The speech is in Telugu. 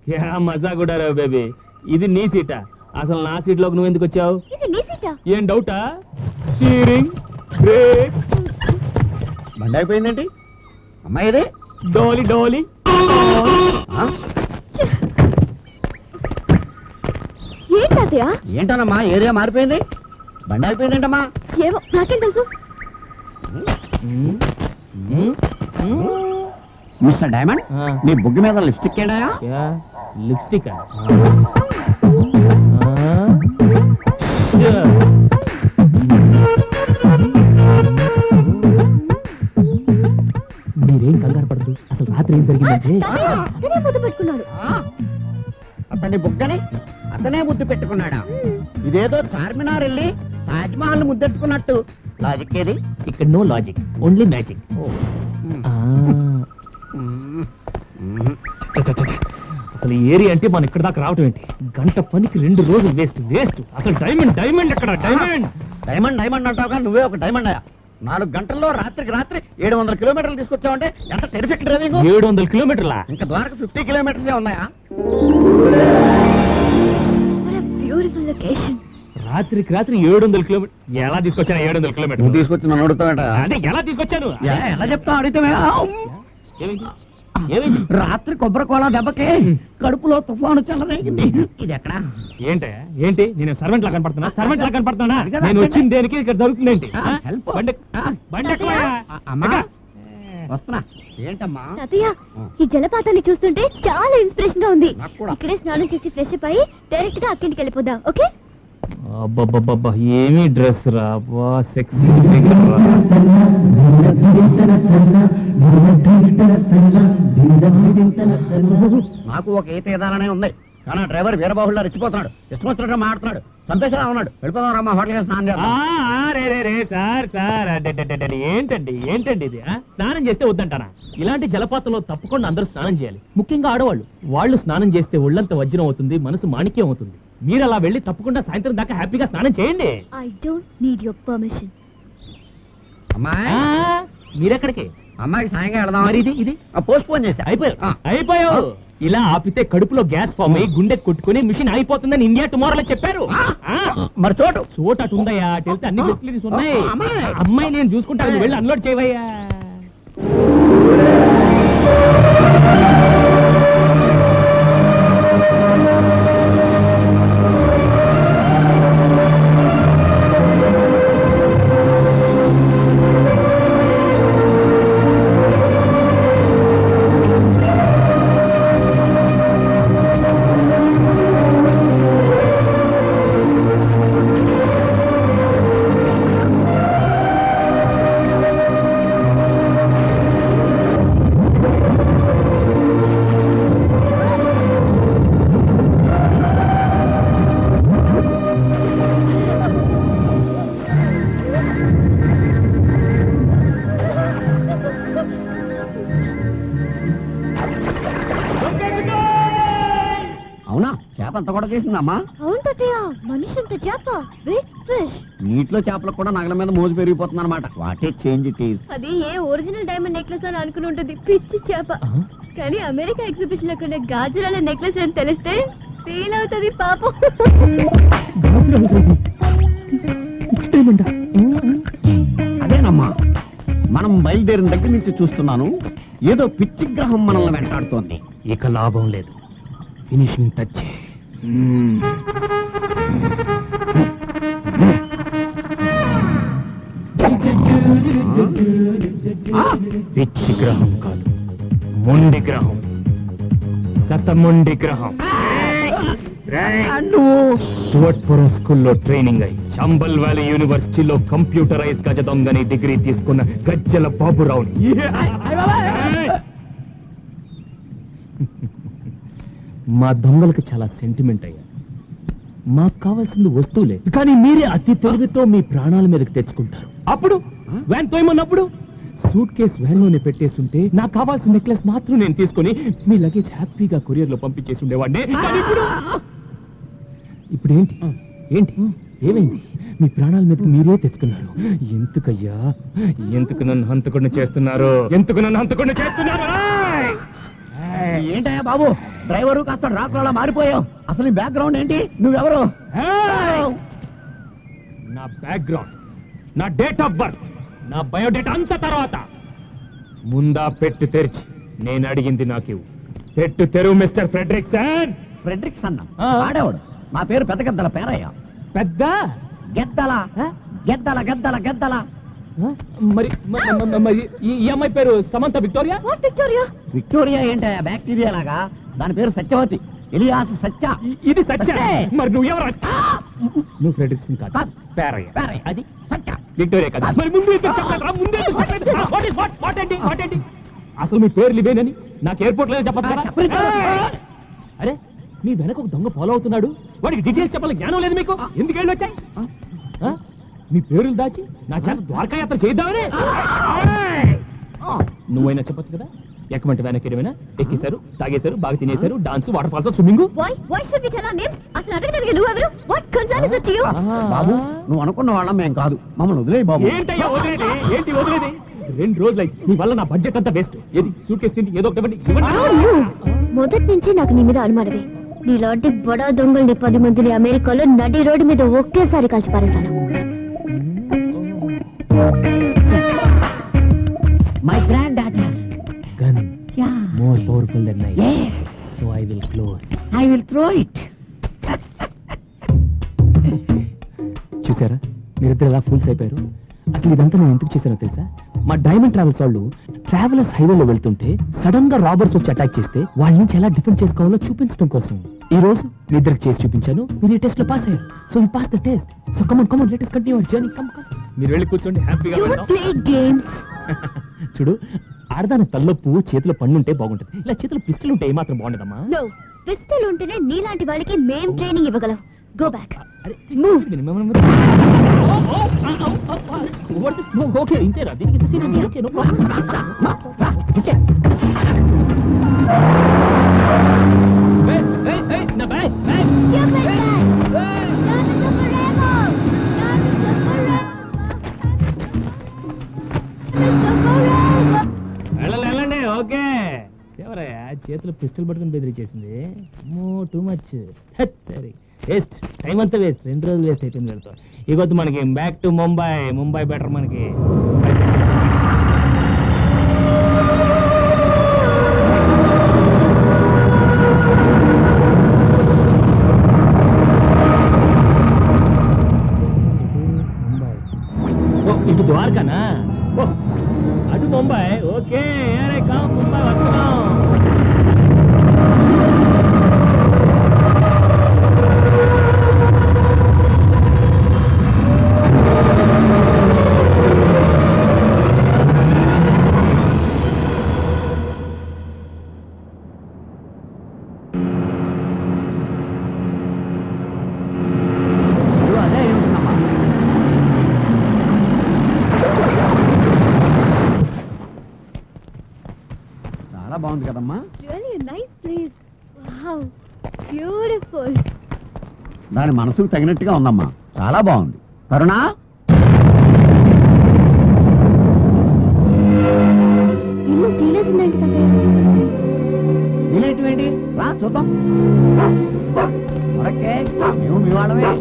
क्या मजा కూడా రా బేబీ ఇది నీ సీటా అసలు నా సీట్ లోకి నువ్వు ఎందుకు వచ్చావు ఇది నీ సీటా ఏం డౌటా స్టీరింగ్ బ్రేక్ బండి అయిపోయిందేంటి అమ్మాయి ఇది డోలి డోలి ఏంటయ్యా ఏంటనమ్మా ఏరియా మారిపోయింది బండి అయిపోయిందేంటమ్మా ఏవో నాకేం తెలుసు మిస్టర్ డైమండ్ నీ బుగ్గి మీద లిప్స్టిక్ ఏడాయా లిప్స్టిక్ మీరేం కంగారు పడదు అసలు రాత్రి ఏం జరిగిందంటే ముద్దు పెట్టుకున్నాడు అతని బుగ్గని అతనే ముద్దు పెట్టుకున్నాడా ఇదేదో చార్మినార్ వెళ్ళి తాజ్మహల్ ముద్దెట్టుకున్నట్టు లాజిక్ ఏది ఇక్కడ నో లాజిక్ ఓన్లీ మ్యాజిక్ అసలు ఈ ఏరియా అంటే మనం ఇక్కడ దాకా రావటం ఏంటి గంట పనికి 2 రోజులు వేస్ట్ వేస్ట్ అసలు డైమండ్ డైమండ్ ఎక్కడ డైమండ్ డైమండ్ డైమండ్ అంటావుగా నువ్వే ఒక డైమండ్ అయ్యా 4 గంటల్లో రాత్రికి రాత్రి 700 కిలోమీటర్లు తీసుకొచ్చావంటే ఎంత టెరిఫిక్ డ్రైవింగ్ 700 కిలోమీటర్లా ఇంకా ద్వారకు 50 కిలోమీటర్సే ఉన్నాయా బ్యూటిఫుల్ లొకేషన్ రాత్రికి రాత్రి 700 కిలోమీటర్ ఎలా తీసుకొచ్చాను 700 కిలోమీటర్ నువ్వు తీసుకొచ్చి నన్ను అడుగుతావేట అంటే ఎలా తీసుకొచ్చాను ఎలా చెప్తావు అడిగితే రాత్రి కొబ్బరి కోలా దెబ్బకి కడుపులో తుఫాను చెలరేగింది ఇది ఎక్కడ ఏంటి నేను సర్వెంట్ లా కనపడుతున్నా నేను వచ్చిన దేనికి ఇక్కడ జరుగుతుందేంటి వస్తున్నా ఏంటమ్మా తాతయ్య ఈ జలపాతాన్ని చూస్తుంటే చాలా ఇన్స్పిరేషన్ గా ఉంది ఇక్కడే స్నానం చేసి ఫ్రెష్ అప్ అయ్యి డైరెక్ట్ గా అక్కింటికి వెళ్ళిపోదాం ఓకే అబ్బబ్బబ్బబ్బా ఏమి డ్రెస్ రా బా సెక్సీ నాకు ఒక ఈత ఏదాలనే ఉంది కానీ ఆ డ్రైవర్ వీరబాహుల్లో రెచ్చిపోతున్నాడు ఇష్టం వచ్చినట్టు మాట్లాడుతున్నాడు సంపేసలా ఉన్నాడు వెళ్ళిపోదాం రమ్మా హోటల్ స్నానం చేద్దాం సార్ ఏంటండి ఇది స్నానం చేస్తే వద్దంటానా ఇలాంటి జలపాతంలో తప్పకుండా అందరూ స్నానం చేయాలి ముఖ్యంగా ఆడవాళ్ళు వాళ్ళు స్నానం చేస్తే ఒళ్ళంత వజ్రం అవుతుంది మనసు మాణిక్యం అవుతుంది మీరు అలా వెళ్ళి తప్పకుండా సాయంత్రం దాకా హ్యాపీగా స్నానం చేయండి I don't need your permission అమ్మాయి మీరెక్కడికి అమ్మాయికి సాయంగా వెళదాం మరి ఇది పోస్ట్ పోన్ చేసి అయిపోయావు ఇలా ఆపితే కడుపులో గ్యాస్ ఫామ్ అయ్యి గుండె కొట్టుకుని మిషన్ అయిపోతుందని ఇండియా టుమారోలో చెప్పారు మరి చోటు అటు ఉందయ్యా అటు వెళ్తే అన్ని ఫెసిలిటీస్ ఉన్నాయి అమ్మాయి నేను చూసుకుంటాను వెళ్ళి అన్లోడ్ చేయవయ్యా చేసిందమ్మా అవును తాతయ్య మనిషి అంత చేప బిగ్ ఫిష్ నీటిలో చేపలకు కూడా నగల మీద మోజు పెరిగిపోతుంది అనమాట what a change it is అది ఏ ఒరిజినల్ డైమండ్ నెక్లెస్ అని అనుకుని ఉంటుంది పిచ్చి చేప కానీ అమెరికా ఎగ్జిబిషన్ లో కొన్న గాజురాల నెక్లెస్ అని తెలిస్తే ఫీల్ అవుతుంది పాపం అదేనమ్మా మనం బయలుదేరిన దగ్గర నుంచి చూస్తున్నాను ఏదో పిచ్చి గ్రహం మనల్ని వెంటాడుతోంది ఇక లాభం లేదు ఫినిషింగ్ టచ్ పిచ్చి గ్రహం కాదు మొండి గ్రహం శతమొండి గ్రహం స్టూవర్ట్పురం స్కూల్లో ట్రైనింగ్ అయి చంబల్ వ్యాలీ యూనివర్సిటీలో కంప్యూటరైజ్ గజ దొంగని డిగ్రీ తీసుకున్న గజ్జల బాబురావుని మా దొంగలకు చాలా సెంటిమెంట్ అయ్యా మాకు కావాల్సింది వస్తువులే కానీ మీరే అతి తెలివితో మీ ప్రాణాల మీదకి తెచ్చుకుంటారు అప్పుడు వ్యాన్ తోయమన్నప్పుడు సూట్ కేస్ వ్యాన్ లోనే పెట్టేస్తుంటే నాకు కావాల్సిన నెక్లెస్ మాత్రం నేను తీసుకుని మీ లగేజ్ హ్యాపీగా కొరియర్ లో పంపించేసి ఉండేవాడిని ఇప్పుడు ఏంటి ఏంటి ఏమైంది? మీ ప్రాణాల మీదకి మీరే తెచ్చుకున్నారు. ఎందుకయ్యా ఎందుకు నన్ను హంతకుండా చేస్తున్నారు? ఎందుకు నన్ను హంతకుండా చేస్తున్నారు? ఏంటయ్యా బాబు డ్రైవరు కాస్త రాకులా మారిపోయావు. అసలు ఈ బ్యాక్గ్రౌండ్ ఏంటి? నువ్వెవరు? నా బ్యాక్గ్రౌండ్, నా డేట్ ఆఫ్ బర్త్, నా బయోడేటా అంత తర్వాత ముందా పెట్టు తెరిచి నేను అడిగింది నాకు పెట్టు తెరువు మిస్టర్ ఫ్రెడరిక్సన్. ఫ్రెడరిక్సన్ ఆడేవాడు. నా పేరు పెద్ద గద్దల పేరయ్య. పెద్ద గెద్దల గెద్దల గెద్దల గెద్దల. మరి ఈ అమ్మాయి పేరు సమంత విక్టోరియా. విక్టోరియా విక్టోరియా ఏంటయ్యా బ్యాక్టీరియా లాగా? దాని పేరు సత్యవతి, ఎలియాస్ సత్య. ఇది సత్య. మరి నువ్వెవరు? నువ్వు ఫ్రెడరిక్సన్ కాదు, పేరయ్య. పేరయ్య అది సత్య. విక్టోరియా కాదు. మరి ముందు ఏంటి? అసలు మీ పేర్లు ఇవేనని నాకు ఎయిర్పోర్ట్ లో చెప్పచ్చు కదా. అరే మీ వెనక ఒక దొంగ ఫాలో అవుతున్నాడు. వాడికి డీటెయిల్స్ చెప్పాలి జ్ఞానం లేదు మీకు? ఎందుకు వెళ్ళి వచ్చాయి? మీ పేర్లు దాచి నా చేత ద్వారకా యాత్ర చేద్దామని నువ్వైనా చెప్పచ్చు కదా. ఎక్కమంటే వెనక్కి ఏమైనా ఎక్కేశారు, తాగేశారు, బాగా తినేశారు, డాన్స్, వాటర్ ఫాల్స్, స్విమ్మింగ్. బాబు నువ్వు అనుకున్న వాళ్ళం మేం కాదు, మమ్మల్ని వదిలేయి బాబు. ఏంటయ్యా వదిలేది? ఏంటి వదిలేది? 2 రోజులు అయితే నీ వల్ల నా బడ్జెట్ అంతా వేస్ట్. ఏది సూట్ కేసు తిండి ఏదో ఒకటి మొదటి నుంచి నాకు నీ మీద అనుమానమే. నీలాంటి బడా దొంగల్ని 10 మందిని అమెరికాలో నడి రోడ్డు మీద ఒకేసారి కాల్చి పారేశాను. My granddaughter gun more powerful then knife. So I will close. I will throw it. చూసారా మీరిద్దరు ఎలా ఫూల్స్ అయిపోయారు? అసలు ఇదంతా నేను ఎందుకు చేశానో తెలుసా? మా డైమండ్ ట్రావెల్స్ వాళ్ళు ట్రావెలర్స్ హైవేలో వెళ్తుంటే సడన్ గా రాబర్స్ వచ్చి అటాక్ చేస్తే వాళ్ళ నుంచి ఎలా డిఫెండ్ చేసుకోవాలో చూపించడం కోసం ఈ రోజు మీ ఇద్దరికి చేసి చూపించాను. మీరు ఈ టెస్ట్ లో పాస్ అయ్యారు. So we pass the test. So come on let us continue our journey. Come మీరు వెళ్ళి కూర్చోండి హ్యాపీగా. చూడు ఆడదాని తల్లో పువ్వు చేతిలో పండుంటే బాగుంటుంది. ఇలా చేతిలో పిస్టల్ ఉంటే ఏమాత్రం బాగుండదమ్మా. పిస్టల్ ఉంటేనే నీలాంటి వాళ్ళకి మేం ట్రైనింగ్ ఇవ్వగలం. Go back. ఓకే ఇంతేరా? దీనికి సీన్ ఓకే నో ప్రాబ్లం. నా బ్యాగ్ వెళ్ళండి. ఓకే ఎవరయ్యా చేతిలో పిస్టల్ పట్టుకుని బెదిరించేసింది? Too much. సరే వేస్ట్, టైం అంతా వేస్ట్. 2 రోజులు వేస్ట్ అయిపోయింది వెళ్తాం. ఇగొద్దు మనకి బ్యాక్ టు ముంబై బెటర్ మనకి. ఇటు ద్వారకానా? అటు ముంబై. ఓకే అరే కామ్ ముంబై వస్తున్నాం. చాలా బాగుంది కదమ్మా. Really a nice place. Wow, beautiful. దాని మనసుకు తగినట్టుగా ఉందమ్మా. చాలా బాగుంది. కరుణా ఇల్లు సీరియస్ ఉందండి కదా. నీలేంటివేంటి? రా చూద్దాం. ఓకే మేము మీ వాళ్ళమే.